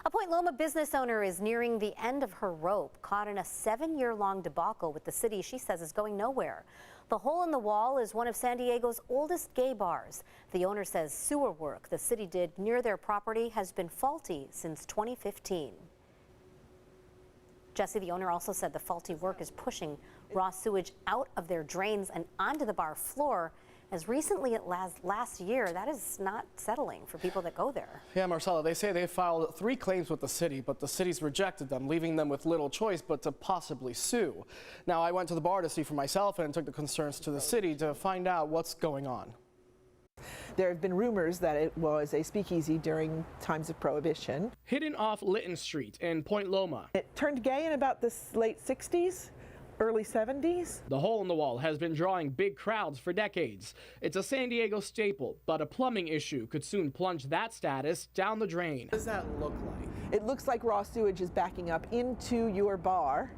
A Point Loma business owner is nearing the end of her rope, caught in a 7-year-long debacle with the city she says is going nowhere. The hole in the wall is one of San Diego's oldest gay bars. The owner says sewer work the city did near their property has been faulty since 2015. Jesse, the owner, also said the faulty work is pushing raw sewage out of their drains and onto the bar floor. As recently as last year, that is not settling for people that go there. Yeah, Marcella, they say they filed 3 claims with the city, but the city's rejected them, leaving them with little choice but to possibly sue. Now, I went to the bar to see for myself and took the concerns to the city to find out what's going on. There have been rumors that it was a speakeasy during times of Prohibition. Hidden off Lytton Street in Point Loma. It turned gay in about the late 60s. Early 70s. The hole in the wall has been drawing big crowds for decades. It's a San Diego staple, but a plumbing issue could soon plunge that status down the drain. What does that look like? It looks like raw sewage is backing up into your bar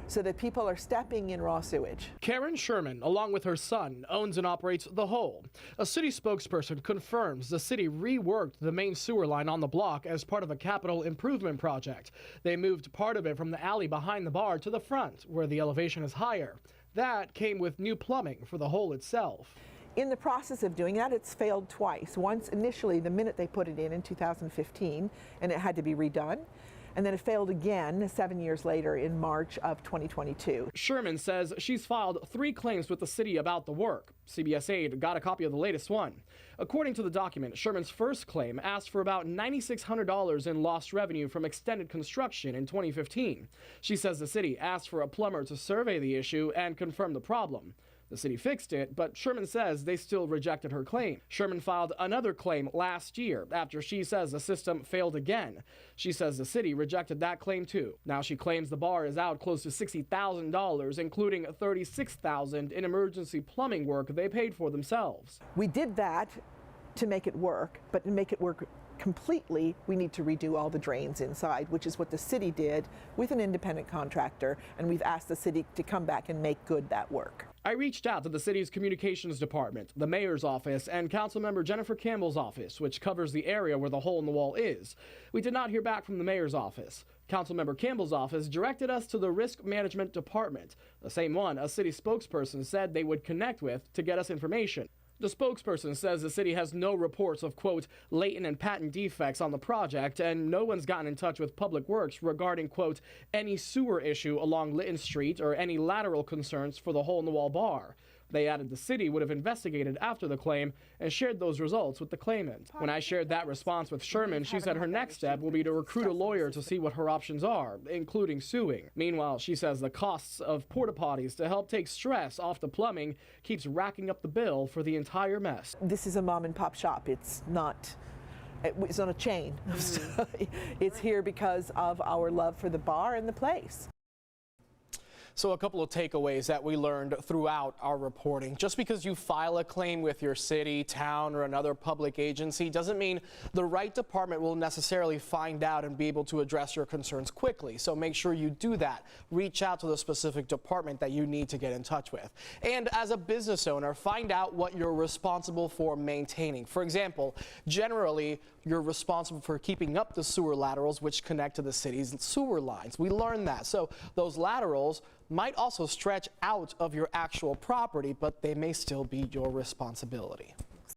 so that people are stepping in raw sewage. Karen Sherman, along with her son, owns and operates the hole. A city spokesperson confirms the city reworked the main sewer line on the block as part of a capital improvement project. They moved part of it from the alley behind the bar to the front, where the elevation is higher. That came with new plumbing for the hole itself. In the process of doing that, it's failed twice. Once initially, the minute they put it in 2015, and it had to be redone. And then it failed again 7 years later in March of 2022. Sherman says she's filed 3 claims with the city about the work. CBS 8 got a copy of the latest one. According to the document, Sherman's first claim asked for about $9,600 in lost revenue from extended construction in 2015. She says the city asked for a plumber to survey the issue and confirm the problem. The city fixed it, but Sherman says they still rejected her claim. Sherman filed another claim last year after she says the system failed again. She says the city rejected that claim too. Now she claims the bar is out close to $60,000, including $36,000 in emergency plumbing work they paid for themselves. We did that to make it work, but to make it work completely, we need to redo all the drains inside, which is what the city did with an independent contractor, and we've asked the city to come back and make good that work. I reached out to the city's communications department, the mayor's office, and Councilmember Jennifer Campbell's office, which covers the area where the hole in the wall is. We did not hear back from the mayor's office. Councilmember Campbell's office directed us to the risk management department, the same one a city spokesperson said they would connect with to get us information. The spokesperson says the city has no reports of, quote, latent and patent defects on the project, and no one's gotten in touch with Public Works regarding, quote, any sewer issue along Lytton Street or any lateral concerns for the hole-in-the-wall bar. They added the city would have investigated after the claim and shared those results with the claimant. When I shared that response with Sherman, she said her next step will be to recruit a lawyer to see what her options are, including suing. Meanwhile, she says the costs of porta potties to help take stress off the plumbing keeps racking up the bill for the entire mess. This is a mom and pop shop. It's not a chain. It's here because of our love for the bar and the place. So a couple of takeaways that we learned throughout our reporting. Just because you file a claim with your city, town, or another public agency doesn't mean the right department will necessarily find out and be able to address your concerns quickly. So make sure you do that. Reach out to the specific department that you need to get in touch with. And as a business owner, find out what you're responsible for maintaining. For example, generally, you're responsible for keeping up the sewer laterals which connect to the city's sewer lines. We learned that. So those laterals might also stretch out of your actual property, but they may still be your responsibility.